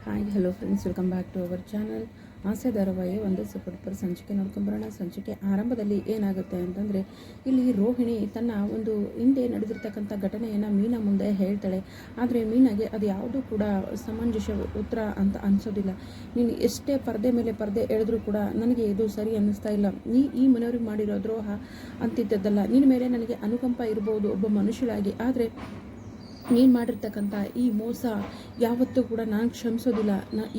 Hi hello friends, welcome back to our channel. ಆಸೆ ಧಾರಾವಾಹಿ ಒಂದು ಸೂಪರ್ ಸಂಚಿಕೆ ನೋಡ್ಕೊಂಬರೋಣ. ಸಂಚಿಕೆ ಆರಂಭದಲ್ಲಿ ಏನಾಗುತ್ತೆ ಅಂತಂದರೆ, ಇಲ್ಲಿ ರೋಹಿಣಿ ತನ್ನ ಒಂದು ಹಿಂದೆ ನಡೆದಿರ್ತಕ್ಕಂಥ ಘಟನೆಯನ್ನು ಮೀನಾ ಮುಂದೆ ಹೇಳ್ತಾಳೆ. ಆದರೆ ಮೀನಾಗೆ ಅದು ಯಾವುದೂ ಕೂಡ ಸಮಂಜಸ ಉತ್ತರ ಅಂತ ಅನಿಸೋದಿಲ್ಲ. ನೀನು ಎಷ್ಟೇ ಪರದೆ ಮೇಲೆ ಪರದೆ ಎಳೆದ್ರೂ ಕೂಡ ನನಗೆ ಇದು ಸರಿ ಅನ್ನಿಸ್ತಾ ಇಲ್ಲ. ಈ ಮನೆಯವ್ರಿಗೆ ಮಾಡಿರೋ ದ್ರೋಹ ಅಂತಿದ್ದದ್ದಲ್ಲ. ನಿನ್ನ ಮೇಲೆ ನನಗೆ ಅನುಕಂಪ ಇರ್ಬೋದು ಒಬ್ಬ ಮನುಷ್ಯಳಾಗಿ, ಆದರೆ ನೀನು ಮಾಡಿರ್ತಕ್ಕಂಥ ಈ ಮೋಸ ಯಾವತ್ತೂ ಕೂಡ ನಾನು ಕ್ಷಮಿಸೋದಿಲ್ಲ.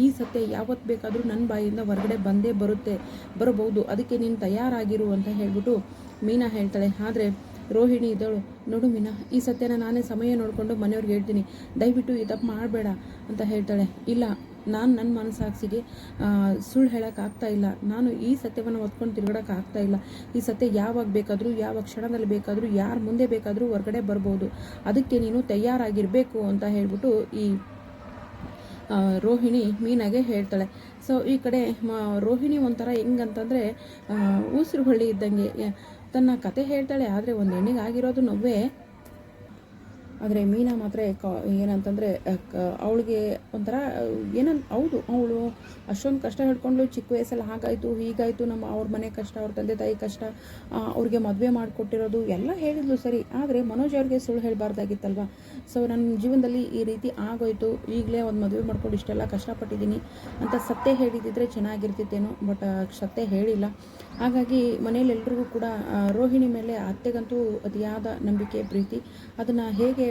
ಈ ಸತ್ಯ ಯಾವತ್ತು ಬೇಕಾದರೂ ನನ್ನ ಬಾಯಿಂದ ಹೊರಗಡೆ ಬರಬಹುದು. ಅದಕ್ಕೆ ನೀನು ತಯಾರಾಗಿರು ಅಂತ ಹೇಳ್ಬಿಟ್ಟು ಮೀನಾ ಹೇಳ್ತಾಳೆ. ಆದರೆ ರೋಹಿಣಿ ಇದ್ದವಳು, ನೋಡು ಮೀನಾ, ಈ ಸತ್ಯನ ನಾನೇ ಸಮಯ ನೋಡಿಕೊಂಡು ಮನೆಯವ್ರಿಗೆ ಹೇಳ್ತೀನಿ, ದಯವಿಟ್ಟು ಈ ತಪ್ಪು ಮಾಡಬೇಡ ಅಂತ ಹೇಳ್ತಾಳೆ. ಇಲ್ಲ, ನಾನು ನನ್ನ ಮನಸ್ಸಾಕ್ಷಿಗೆ ಸುಳ್ಳು ಹೇಳೋಕ್ಕಾಗ್ತಾ ಇಲ್ಲ. ನಾನು ಈ ಸತ್ಯವನ್ನು ಹೊತ್ಕೊಂಡು ತಿರುಗಾಡೋಕ್ಕಾಗ್ತಾ ಇಲ್ಲ. ಈ ಸತ್ಯ ಯಾವಾಗ ಬೇಕಾದರೂ, ಯಾವ ಕ್ಷಣದಲ್ಲಿ ಬೇಕಾದರೂ, ಯಾರ ಮುಂದೆ ಬೇಕಾದರೂ ಹೊರಗಡೆ ಬರ್ಬೋದು. ಅದಕ್ಕೆ ನೀನು ತಯಾರಾಗಿರಬೇಕು ಅಂತ ಹೇಳ್ಬಿಟ್ಟು ಈ ರೋಹಿಣಿ ಮೀನಾಗೆ ಹೇಳ್ತಾಳೆ. ಸೊ ಈ ಕಡೆ ರೋಹಿಣಿ ಒಂಥರ ಹೆಂಗಂತಂದರೆ ಉಸಿರು ಹೊಳ್ಳಿ ಇದ್ದಂಗೆ ತನ್ನ ಕತೆ ಹೇಳ್ತಾಳೆ. ಆದರೆ ಒಂದು ಹೆಣ್ಣಿಗೆ ಆಗಿರೋದು ನೋವೇ. ಆದರೆ ಮೀನಾ ಮಾತ್ರ ಏನಂತಂದರೆ ಅವಳಿಗೆ ಒಂಥರ ಹೌದು, ಅವಳು ಅಷ್ಟೊಂದು ಕಷ್ಟ ಹಿಡ್ಕೊಂಡು ಚಿಕ್ಕ ವಯಸ್ಸಲ್ಲಿ ಹಾಗಾಯಿತು ಹೀಗಾಯಿತು, ಅವ್ರ ಮನೆ ಕಷ್ಟ, ಅವ್ರ ತಂದೆ ತಾಯಿ ಕಷ್ಟ, ಅವ್ರಿಗೆ ಮದುವೆ ಮಾಡಿಕೊಟ್ಟಿರೋದು ಎಲ್ಲ ಹೇಳಿದ್ಲು ಸರಿ. ಆದರೆ ಮನೋಜ್ ಅವ್ರಿಗೆ ಸುಳ್ಳು ಹೇಳಬಾರ್ದಾಗಿತ್ತಲ್ವ. ಸೊ ನನ್ನ ಜೀವನದಲ್ಲಿ ಈ ರೀತಿ ಆಗೋಯ್ತು, ಈಗಲೇ ಒಂದು ಮದುವೆ ಮಾಡ್ಕೊಂಡು ಇಷ್ಟೆಲ್ಲ ಕಷ್ಟಪಟ್ಟಿದ್ದೀನಿ ಅಂತ ಸತ್ಯ ಹೇಳಿದಿದ್ರೆ ಚೆನ್ನಾಗಿರ್ತಿತ್ತೇನೋ. ಬಟ್ ಸತ್ಯ ಹೇಳಿಲ್ಲ. ಹಾಗಾಗಿ ಮನೇಲಿ ಎಲ್ರಿಗೂ ಕೂಡ ರೋಹಿಣಿ ಮೇಲೆ ಅತ್ತೆಗಂತೂ ಅತಿಯಾದ ನಂಬಿಕೆ, ಪ್ರೀತಿ. ಅದನ್ನು ಹೇಗೆ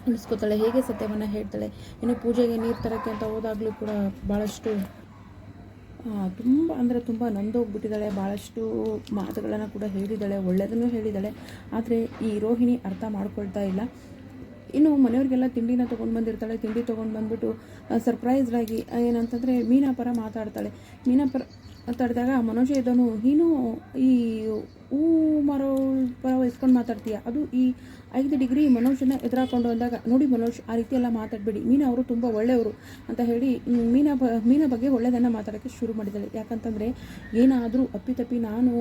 ಉಳಿಸ್ಕೊತಾಳೆ, ಹೇಗೆ ಸತ್ಯವನ್ನು ಹೇಳ್ತಾಳೆ. ಇನ್ನು ಪೂಜೆಗೆ ನೀರು ತರೋಕ್ಕೆ ಅಂತ ಹೋದಾಗಲೂ ಕೂಡ ಭಾಳಷ್ಟು ತುಂಬ ನೊಂದೋಗ್ಬಿಟ್ಟಿದ್ದಾಳೆ. ಭಾಳಷ್ಟು ಮಾತುಗಳನ್ನು ಕೂಡ ಹೇಳಿದ್ದಾಳೆ, ಒಳ್ಳೆಯದನ್ನು ಹೇಳಿದ್ದಾಳೆ. ಆದರೆ ಈ ರೋಹಿಣಿ ಅರ್ಥ ಮಾಡ್ಕೊಳ್ತಾ ಇಲ್ಲ. ಇನ್ನು ಮನೆಯವ್ರಿಗೆಲ್ಲ ತಿಂಡಿನ ತೊಗೊಂಡು ಬಂದಿರ್ತಾಳೆ. ತಿಂಡಿ ತೊಗೊಂಡು ಬಂದ್ಬಿಟ್ಟು ಸರ್ಪ್ರೈಸ್ಡಾಗಿ ಏನಂತಂದರೆ ಮೀನಾ ಪರ ಮಾತಾಡ್ತಾಳೆ. ಮೀನಾ ಪರ ಮಾತಾಡಿದಾಗ ಮನೋಜ್ ಇದ್ದವನು, ನೀನು ಈ ಹೂ ಮರೋ ಪರ ವಹಿಸ್ಕೊಂಡು ಮಾತಾಡ್ತೀಯ, ಅದು ಈ 5 ಡಿಗ್ರಿ ಮನೋಜನ್ನ ಎದುರಾಕೊಂಡು ಅಂದಾಗ, ನೋಡಿ ಮನೋಜ್, ಆ ರೀತಿ ಎಲ್ಲ ಮಾತಾಡಬೇಡಿ, ಮೀನಾ ಅವರು ತುಂಬ ಒಳ್ಳೆಯವರು ಅಂತ ಹೇಳಿ ಮೀನಾ ಬಗ್ಗೆ ಒಳ್ಳೆಯದನ್ನು ಮಾತಾಡೋಕ್ಕೆ ಶುರು ಮಾಡಿದ್ದಾಳೆ. ಯಾಕಂತಂದರೆ ಏನಾದರೂ ಅಪ್ಪಿತಪ್ಪಿ ನಾನು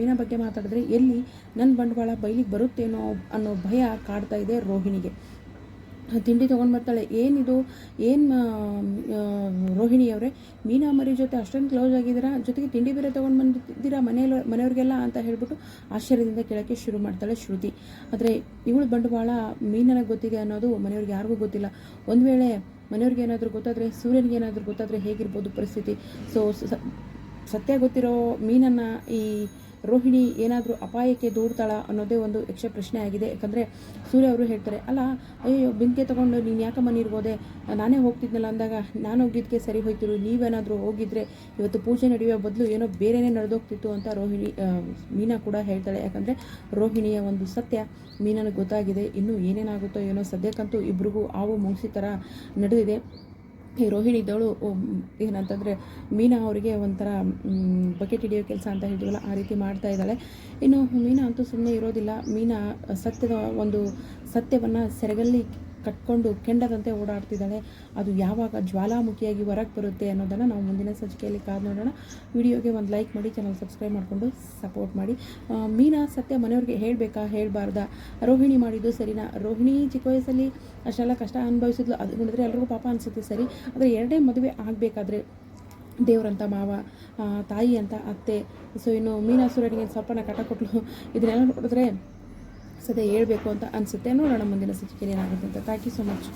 ಮೀನಾ ಬಗ್ಗೆ ಮಾತಾಡಿದ್ರೆ ಎಲ್ಲಿ ನನ್ನ ಬಂಡವಾಳ ಬಯಲಿಗೆ ಬರುತ್ತೇನೋ ಅನ್ನೋ ಭಯ ಕಾಡ್ತಾ ಇದೆ ರೋಹಿಣಿಗೆ. ತಿಂಡಿ ತೊಗೊಂಡು ಬರ್ತಾಳೆ. ಏನಿದು, ರೋಹಿಣಿಯವರೇ, ಮೀನಾ ಮರಿ ಜೊತೆ ಅಷ್ಟೊಂದು ಕ್ಲೋಸ್ ಆಗಿದ್ದೀರಾ, ಜೊತೆಗೆ ತಿಂಡಿ ಬೇರೆ ತೊಗೊಂಡು ಬಂದಿದ್ದೀರಾ ಮನೆಯವ್ರಿಗೆಲ್ಲ ಅಂತ ಹೇಳ್ಬಿಟ್ಟು ಆಶ್ಚರ್ಯದಿಂದ ಕೇಳೋಕ್ಕೆ ಶುರು ಮಾಡ್ತಾಳೆ ಶ್ರುತಿ. ಆದರೆ ಇವಳು ಬಂಡವಾಳ ಮೀನನಿಗೆ ಗೊತ್ತಿದೆ ಅನ್ನೋದು ಮನೆಯವ್ರಿಗೆ ಯಾರಿಗೂ ಗೊತ್ತಿಲ್ಲ. ಒಂದು ವೇಳೆ ಮನೆಯವ್ರಿಗೆ ಏನಾದರೂ ಗೊತ್ತಾದರೆ, ಸೂರ್ಯನಿಗೆ ಏನಾದರೂ ಗೊತ್ತಾದರೆ ಹೇಗಿರ್ಬೋದು ಪರಿಸ್ಥಿತಿ. ಸೊ ಸತ್ಯ ಗೊತ್ತಿರೋ ಮೀನನ್ನು ಈ ರೋಹಿಣಿ ಏನಾದರೂ ಅಪಾಯಕ್ಕೆ ದೂಡ್ತಾಳ ಅನ್ನೋದೇ ಒಂದು ಯಕ್ಷ ಪ್ರಶ್ನೆ ಆಗಿದೆ. ಯಾಕಂದರೆ ಸೂರ್ಯ ಅವರು ಹೇಳ್ತಾರೆ, ಅಲ್ಲ ಅಯ್ಯೋ ಬೆಂಕಿ ತೊಗೊಂಡು ನೀನು ಯಾಕಮ್ಮ ನೀರ್ಬೋದೆ, ನಾನೇ ಹೋಗ್ತಿದ್ನಲ್ಲ ಅಂದಾಗ ನಾನು ಹೋಗಿದ್ದಕ್ಕೆ ಸರಿ ಹೋಯ್ತಿರು, ನೀವೇನಾದರೂ ಹೋಗಿದ್ರೆ ಇವತ್ತು ಪೂಜೆ ನಡೆಯುವ ಬದಲು ಏನೋ ಬೇರೆಯೇ ನಡೆದೋಗ್ತಿತ್ತು ಅಂತ ಮೀನಾ ಕೂಡ ಹೇಳ್ತಾಳೆ. ಯಾಕಂದರೆ ರೋಹಿಣಿಯ ಒಂದು ಸತ್ಯ ಮೀನನಿಗೆ ಗೊತ್ತಾಗಿದೆ. ಇನ್ನೂ ಏನೇನಾಗುತ್ತೋ ಏನೋ, ಸದ್ಯಕ್ಕಂತೂ ಇಬ್ರಿಗೂ ಹಾವು ಮುಂಗ್ಸಿ ಥರ ನಡೆದಿದೆ. ಈ ರೋಹಿಣಿ ಇದ್ದವಳು ಏನಂತಂದರೆ ಮೀನಾ ಅವರಿಗೆ ಒಂಥರ ಬಕೆಟ್ ಹಿಡಿಯೋ ಕೆಲಸ ಅಂತ ಹೇಳ್ತೀವಲ್ಲ, ಆ ರೀತಿ ಮಾಡ್ತಾ ಇದ್ದಾಳೆ. ಇನ್ನು ಮೀನಾ ಅಂತೂ ಸುಮ್ಮನೆ ಇರೋದಿಲ್ಲ. ಮೀನಾ ಸತ್ಯವನ್ನು ಸೆರಗಲ್ಲಿ ಕಟ್ಕೊಂಡು ಕೆಂಡದಂತೆ ಓಡಾಡ್ತಿದ್ದಾಳೆ. ಅದು ಯಾವಾಗ ಜ್ವಾಲಾಮುಖಿಯಾಗಿ ಹೊರಗೆ ಬರುತ್ತೆ ಅನ್ನೋದನ್ನು ನಾವು ಮುಂದಿನ ಸಂಚಿಕೆಯಲ್ಲಿ ಕಾದು ನೋಡೋಣ. ವಿಡಿಯೋಗೆ ಒಂದು ಲೈಕ್ ಮಾಡಿ, ಚಾನಲ್ ಸಬ್ಸ್ಕ್ರೈಬ್ ಮಾಡಿಕೊಂಡು ಸಪೋರ್ಟ್ ಮಾಡಿ. ಮೀನಾ ಸತ್ಯ ಮನೆಯವ್ರಿಗೆ ಹೇಳಬೇಕಾ, ಹೇಳಬಾರ್ದಾ? ರೋಹಿಣಿ ಮಾಡಿದ್ದು ಸರಿನಾ? ರೋಹಿಣಿ ಚಿಕ್ಕ ವಯಸ್ಸಲ್ಲಿ ಅಷ್ಟೆಲ್ಲ ಕಷ್ಟ ಅನುಭವಿಸಿದ್ಲು, ಅದು ನೋಡಿದ್ರೆ ಎಲ್ರಿಗೂ ಪಾಪ ಅನಿಸುತ್ತೆ ಸರಿ. ಆದರೆ ಎರಡನೇ ಮದುವೆ ಆಗಬೇಕಾದ್ರೆ ದೇವರಂತ ಮಾವ, ತಾಯಿ ಅಂತ ಅತ್ತೆ, ಸೊ ಇನ್ನು ಮೀನಾ ಸೂರ್ಯನಿಗೆ ಸ್ವಲ್ಪನ ಕಟ ಕೊಟ್ಟಲು. ಇದನ್ನೆಲ್ಲ ನೋಡಿದ್ರೆ ಸದ್ಯ ಹೇಳ್ಬೇಕು ಅಂತ ಅನಿಸುತ್ತೆ. ನೋಡೋಣ ಮುಂದಿನ ಸಂಚಿಕೆಯಲ್ಲಿ ಏನಾಗುತ್ತೆ ಅಂತ. Thank you so much.